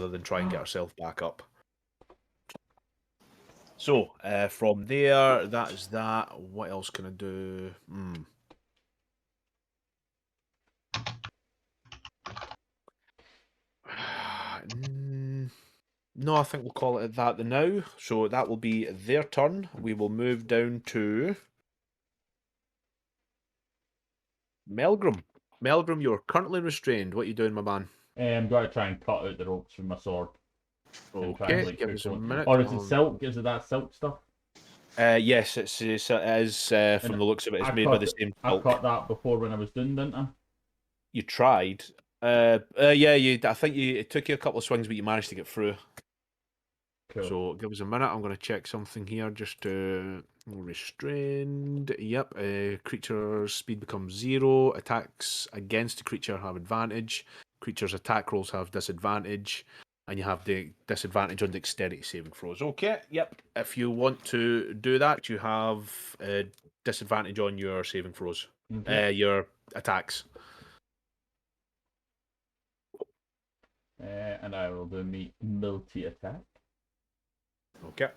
rather than try and get herself back up. So, from there, that is that. What else can I do? No, I think we'll call it that now. So that will be their turn. We will move down to Melgrim. Melgrim, you're currently restrained. What are you doing, my man? I'm going to try and cut out the ropes with my sword. Okay, give us a minute. Or is it silk? Is it that silk stuff? Yes, it is from the looks of it. It's made by the same I silk. cut that before when I was doing, didn't I? You tried. Yeah, I think it took you a couple of swings, but you managed to get through. Cool. So give us a minute. I'm going to check something here. Just restrained. Yep. Creature's speed becomes 0. Attacks against the creature have advantage. Creature's attack rolls have disadvantage. And you have the disadvantage on dexterity saving throws. Okay, yep. If you want to do that, you have disadvantage on your saving throws. Okay. Your attacks. And I will do multi-attack. Okay.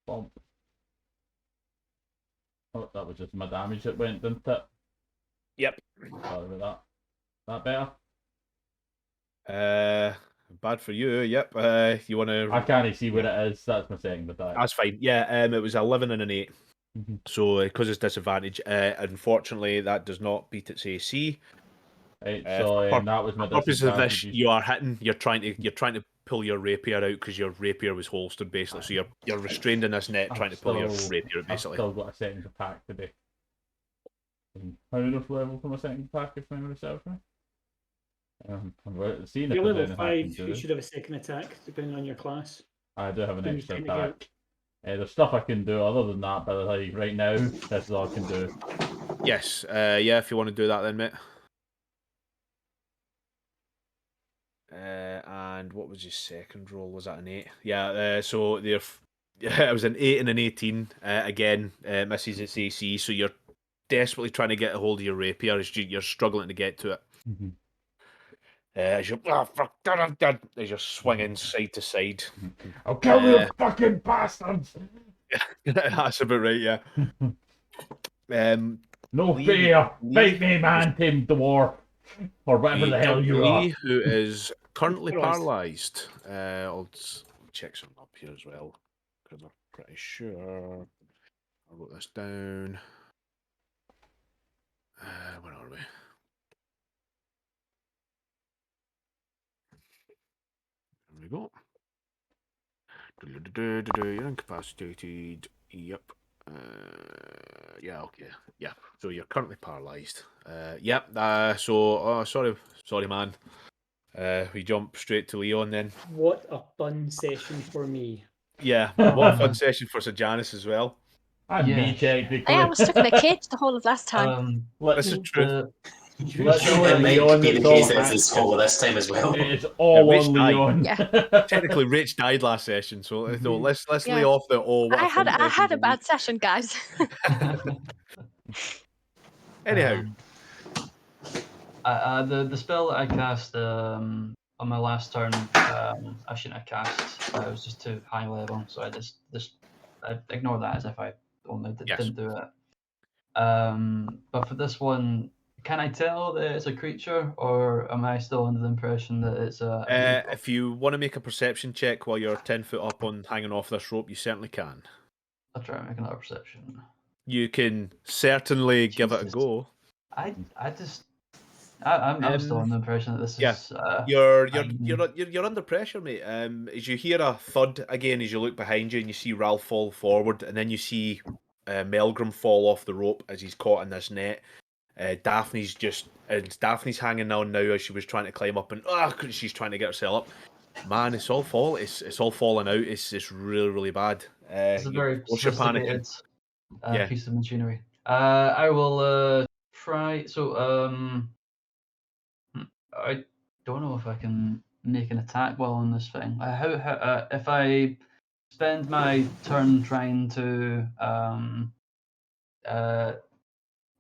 Bump. Oh, that was just my damage that went, didn't it? Yep. Sorry about that. That better? Bad for you. Yep. You want to? I can't see what it is. That's my second attack. That's fine. Yeah. It was 11 and an 8. So because it's disadvantage, unfortunately that does not beat its AC. Right, so that was my purpose of this. You are hitting. You're trying to pull your rapier out because your rapier was holstered basically. So you're restrained in this net, trying to pull your rapier out basically. I've still got a second attack today. How enough level for my second attack if memory serves me? I'm seeing if you're level 5. You should have a second attack depending on your class. I do have an extra attack. There's stuff I can do other than that, but like right now, this is all I can do. Yes. Yeah. If you want to do that, then, mate. And what was your second roll? Was that an 8? Yeah. So it was an 8 and an 18. Again, misses its AC. So you're desperately trying to get a hold of your rapier as you're struggling to get to it. As you're swinging side to side. I'll kill you, fucking bastards! That's about right, yeah. No fear! Fight me, man, Tim Dwarf! Or whatever the hell you are. Who is currently paralysed. I'll check something up here as well, because I'm pretty sure I wrote this down. Where are we? There we go. You're incapacitated. Yep. Yeah, okay. Yeah. So you're currently paralysed. Yep. Sorry, man. We jump straight to Leon then. What a fun session for me. Yeah. What a fun session for Sir Janice as well. And me technically. I was stuck in a cage the whole of last time. This is true. It might be the case that it's solo this time as well. It's all on Leon. Yeah. Technically, Rich died last session, so let's lay off the I had a bad session, guys. Anyhow, the spell that I cast on my last turn, I shouldn't have cast. It was just too high level, so I just I ignore that as if I only didn't do it. But for this one, can I tell that it's a creature, or am I still under the impression that it's a... if you want to make a perception check while you're 10 foot up on hanging off this rope, you certainly can. I'll try and make another perception. You can certainly give it a go. I'm still under the impression that this is... You're under pressure, mate. As you hear a thud again, as you look behind you and you see Ralph fall forward, and then you see Melgrim fall off the rope as he's caught in this net. Daphne's hanging on now as she was trying to climb up, and she's trying to get herself up. Man, it's all falling out. It's really, really bad. It's a very sophisticated piece of machinery. I will try. So I don't know if I can make an attack while on this thing. How if I spend my turn trying to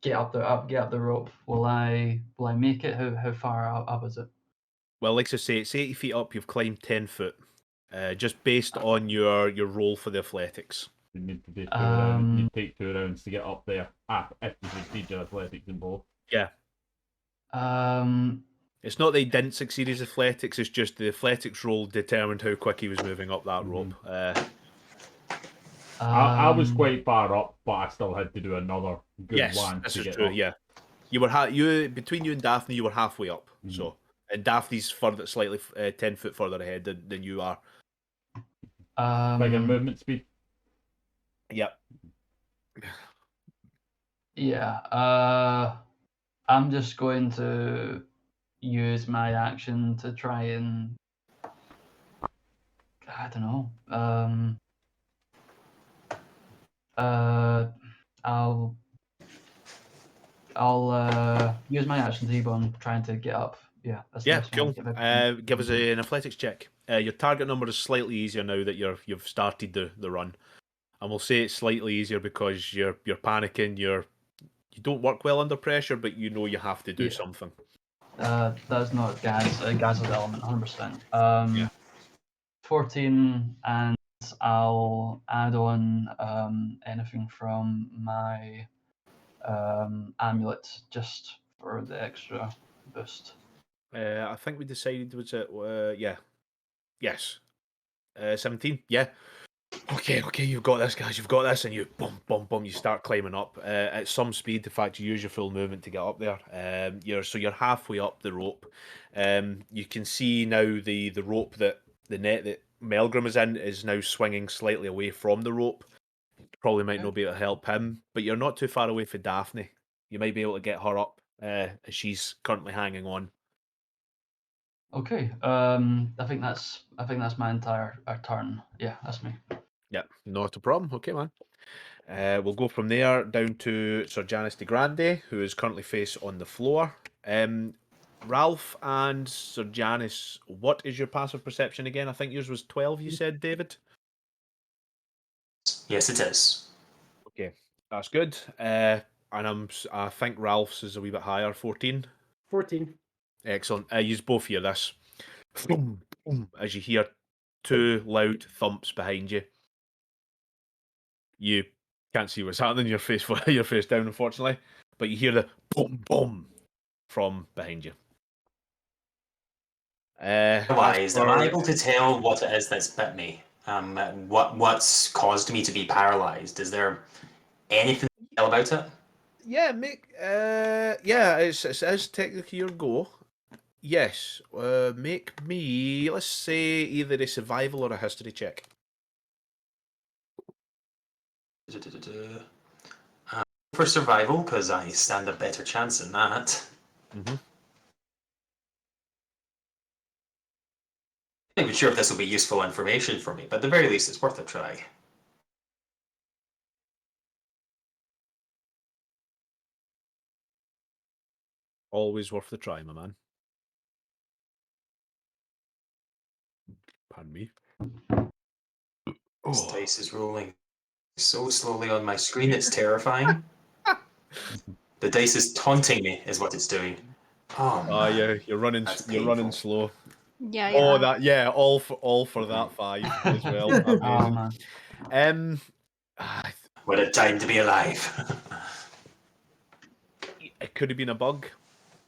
get up the rope, will I make it? How far up is it? Well, like I say, it's 80 feet up. You've climbed 10 foot, just based on your roll for the athletics. You need to do 2 rounds. You take 2 rounds to get up there. If you succeed your athletics in both. Yeah. It's not that he didn't succeed his athletics. It's just the athletics roll determined how quick he was moving up that rope. I was quite far up, but I still had to do another good one this to is get true. up. Yeah, you were between you and Daphne. You were halfway up. So, and Daphne's slightly 10 foot further ahead than you are. Bigger movement speed. Yep. Yeah. I'm just going to use my action to try and I don't know. I'll use my action to keep on trying to get up. Yeah, that's cool. Give us an athletics check. Your target number is slightly easier now that you've started the run, and we'll say it's slightly easier because you're panicking. You don't work well under pressure, but you know you have to do something. That's not Gaz's element, 100%. 14, and I'll add on anything from my amulet just for the extra boost. I think we decided was it yes 17. Yeah. Okay, you've got this, guys. You've got this, and you boom, you start climbing up at some speed. In fact, you use your full movement to get up there. You're halfway up the rope. You can see now the rope the net that Melgrim is in is now swinging slightly away from the rope. Probably might not be able to help him, but you're not too far away from Daphne. You might be able to get her up as she's currently hanging on. Okay. I think that's my entire turn. Yeah, that's me. Yeah, not a problem. Okay, man. We'll go from there down to Sir Janice de Grande, who is currently face on the floor. Ralph and Sir Janice, what is your passive perception again? I think yours was 12, you said, David? Yes, it is. Okay, that's good. And I think Ralph's is a wee bit higher, 14. 14. Excellent. You both hear this. Boom, boom, as you hear 2 loud thumps behind you. You can't see what's happening. Your face down, unfortunately, but you hear the boom, boom from behind you. Otherwise, am I able to tell what it is that's bit me? What's caused me to be paralyzed? Is there anything to tell about it? Yeah, it's technically your go. Yes, make me, let's say, either a survival or a history check. For survival, because I stand a better chance than that. Mm-hmm. I'm not even sure if this will be useful information for me, but at the very least, it's worth a try. Always worth the try, my man. Pardon me. This dice is rolling so slowly on my screen, it's terrifying. The dice is taunting me, is what it's doing. Oh, man. Yeah, you're running painful. slow. Yeah. Oh, all for that 5 as well. Amazing. Oh, man. What a time to be alive. It could have been a bug.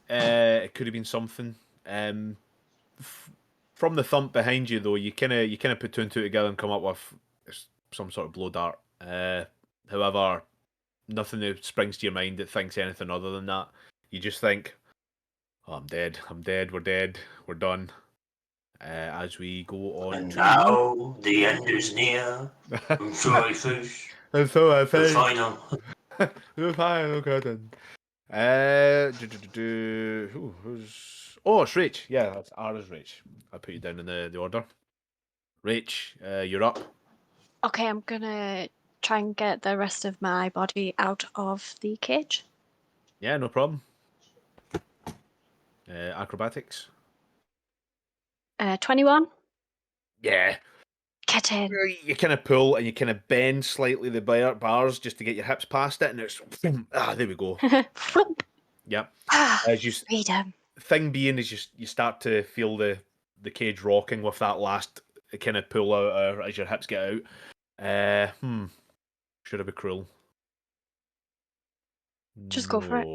It could have been something. From the thump behind you, though, you kind of put 2 and 2 together and come up with some sort of blow dart. However, nothing that springs to your mind that thinks anything other than that. You just think, "Oh, I'm dead. We're dead. We're done." As we go on. And now the end is near. I'm sorry, fish. And so I The final. The final curtain. Who's? Oh, it's Rach. Yeah, that's Ara's Rach. I put you down in the order. Rach, you're up. Okay, I'm gonna try and get the rest of my body out of the cage. Yeah, no problem. Acrobatics. 21. Yeah. Get in. You kind of pull and you kind of bend slightly the bars just to get your hips past it, and it's there we go. Yep. Ah, As you freedom. thing being is you start to feel the cage rocking with that last kind of pull out as your hips get out. Should I be cruel? Just go for it.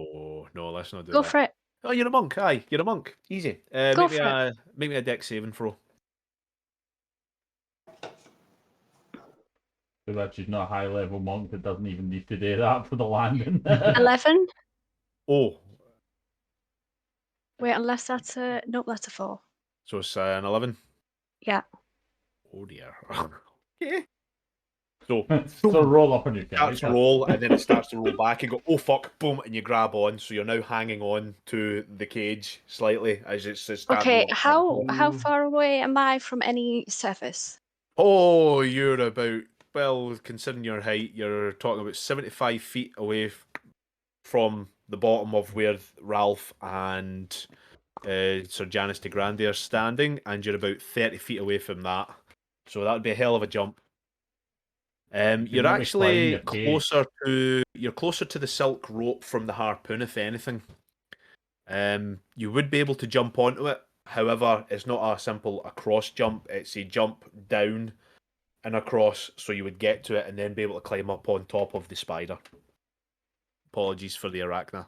No, let's not do Go that. for it. Oh, you're a monk. Aye, you're a monk. Easy. Go for Make me a dex saving throw. So that she's not a high level monk that doesn't even need to do that for the landing. 11. Oh, Wait, unless that's a nope, that's a 4. so it's an 11. Yeah. Oh dear. Okay. So So roll up on your starts character. to roll, and then it starts to roll back and go, oh fuck, boom, and you grab on. So you're now hanging on to the cage slightly as it's starting Okay, to how far away am I from any surface? Oh, you're about, well, considering your height, you're talking about 75 feet away from the bottom of where Ralph and Sir Janice de Grande are standing, and you're about 30 feet away from that. So that would be a hell of a jump. You're maybe climb actually your cage. closer to the silk rope from the harpoon, if anything. You would be able to jump onto it. However, it's not a simple across jump. It's a jump down and across, so you would get to it and then be able to climb up on top of the spider. Apologies for the arachna.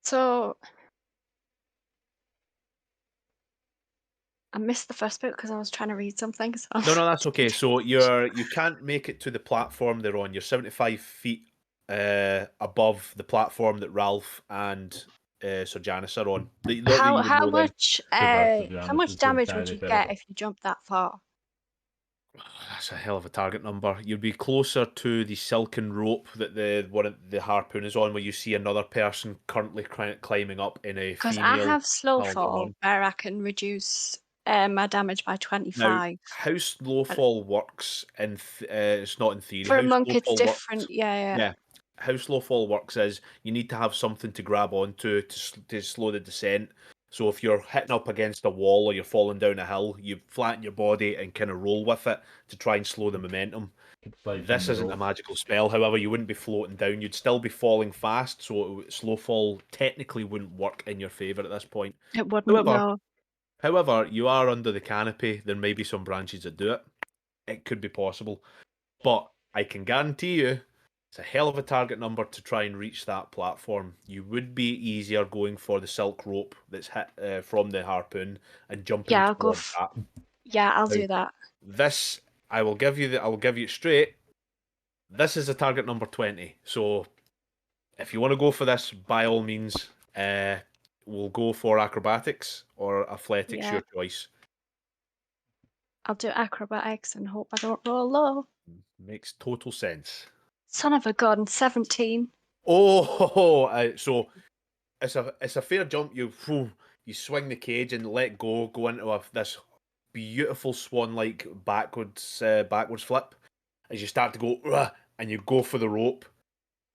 So I missed the first bit because I was trying to read something. So. No, that's okay. So you can't make it to the platform they're on. You're 75 feet above the platform that Ralph and Sir Janice are on. How much Janice is damage gonna would die you there, get but- if you jumped that far? That's a hell of a target number. You'd be closer to the silken rope that the harpoon is on, where you see another person currently climbing up in a Because female. I have slow halberd fall on. where I can reduce my damage by 25. How slow fall works it's not in theory. For a How monk, slow it's fall different. Works, Yeah. How slow fall works is you need to have something to grab onto to slow the descent. So if you're hitting up against a wall or you're falling down a hill, you flatten your body and kind of roll with it to try and slow the momentum. This isn't a magical spell, however, you wouldn't be floating down. You'd still be falling fast, so slow fall technically wouldn't work in your favour at this point. It wouldn't. No. However, you are under the canopy. There may be some branches that do it. It could be possible. But I can guarantee you, it's a hell of a target number to try and reach that platform. You would be easier going for the silk rope that's hit from the harpoon and jumping Yeah, I'll go. towards that. Yeah, I'll Now, do that. This, I will give you it straight. This is a target number 20. So if you want to go for this, by all means, we'll go for acrobatics or athletics, Yeah. your choice. I'll do acrobatics and hope I don't roll low. Makes total sense. Son of a gun, 17. Oh, so it's a fair jump. You swing the cage and let go into this beautiful swan-like backwards flip as you start to go and you go for the rope.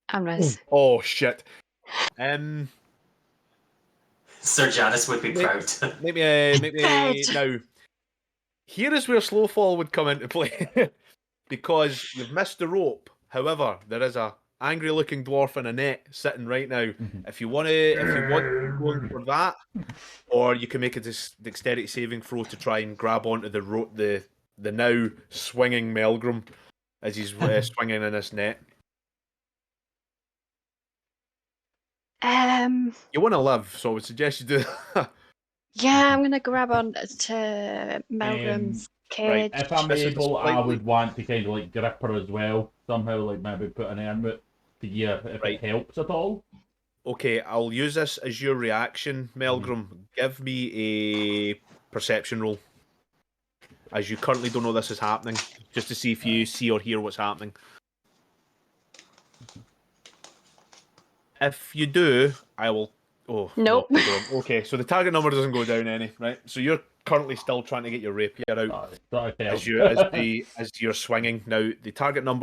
And miss. Oh shit! Sir Janice would be proud. Maybe Dead. now. Here is where slow fall would come into play because you've missed the rope. However, there is a angry-looking dwarf in a net sitting right now. If you want to go for that, or you can make a dexterity saving throw to try and grab onto the rope, the now swinging Melgrim as he's swinging in this net. You want to live, so I would suggest you do that. Yeah, I'm gonna grab on to Melgrim's right, cage. If I'm This is able, I slightly- would want to kind of like grip her as well. Somehow, like maybe put an arm out to hear if Right. it helps at all. Okay, I'll use this as your reaction, Melgrim. Give me a perception roll. As you currently don't know this is happening, just to see if you see or hear what's happening. If you do, I will... Oh, Nope. no, okay, so the target number doesn't go down any, right? So you're currently still trying to get your rapier out That would help. as you're swinging. Now, the target number